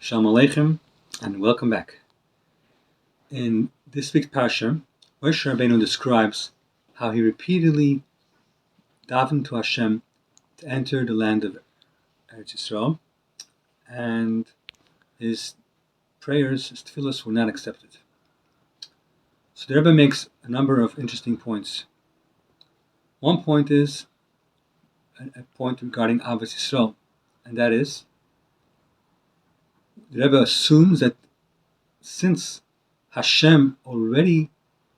Shalom Aleichem, and welcome back. In this week's Parsha, Moshe Rabbeinu describes how he repeatedly davened to Hashem to enter the land of Eretz Yisrael, and his prayers, his tefillos, were not accepted. So the Rebbe makes a number of interesting points. One point is a point regarding Avos Yisrael, and that is, the Rebbe assumes that since Hashem already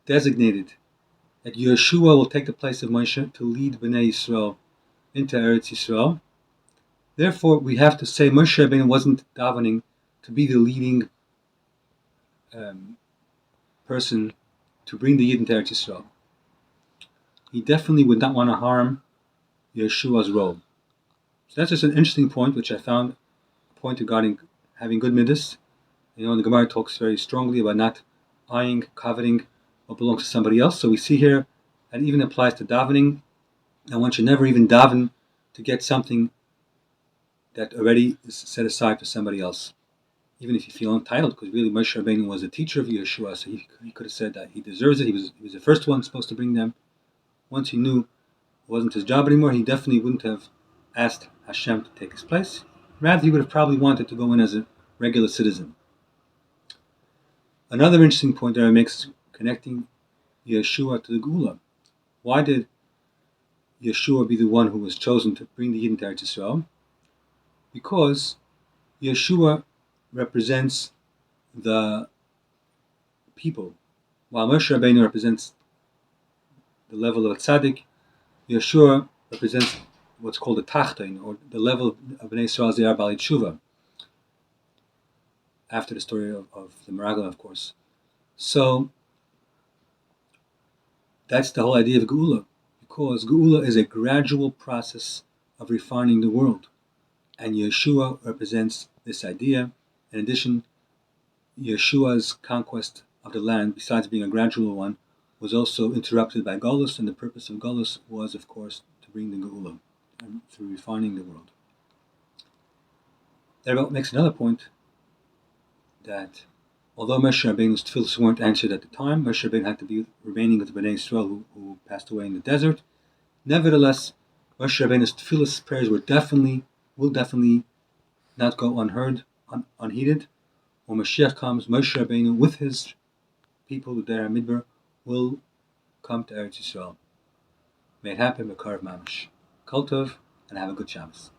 designated that Yeshua will take the place of Moshe to lead Bnei Yisrael into Eretz Yisrael, therefore we have to say Moshe Rabbeinu wasn't davening to be the leading person to bring the Yid into Eretz Yisrael. He definitely would not want to harm Yeshua's role. So that's just an interesting point, which I found a point regarding having good midas. The Gemara talks very strongly about not eyeing, coveting what belongs to somebody else. So we see here that even applies to davening, and one should never even daven to get something that already is set aside for somebody else, even if you feel entitled, because really Moshe Rabbeinu was a teacher of Yeshua, so he could have said that he deserves it. He was the first one supposed to bring them. Once he knew it wasn't his job anymore, he definitely wouldn't have asked Hashem to take his place. Rather, he would have probably wanted to go in as a regular citizen. Another interesting point that I make is connecting Yeshua to the Geula. Why did Yeshua be the one who was chosen to bring the Yid into Eretz Yisrael? Because Yeshua represents the people. While Moshe Rabbeinu represents the level of a tzaddik, Yeshua represents what's called a tachton, or the level of Bnei Yisrael Zeyar Bali Tshuva, after the story of the Meraglim, of course. So that's the whole idea of Geula, because Geula is a gradual process of refining the world, and Yeshua represents this idea. In addition, Yeshua's conquest of the land, besides being a gradual one, was also interrupted by Golus, and the purpose of Golus was, of course, to bring the Geula, and through refining the world. That makes another point, that although Moshe Rabbeinu's tefillos weren't answered at the time, Moshe Rabbeinu had to be remaining with the Bnei Yisrael who passed away in the desert. Nevertheless, Moshe Rabbeinu's tefillos prayers will definitely not go unheard, unheeded. When Mashiach comes, Moshe Rabbeinu with his people, the Dayan Midbar, will come to Eretz Yisrael. May it happen, B'karav Mamash. Kol Tov, and have a good Shabbos.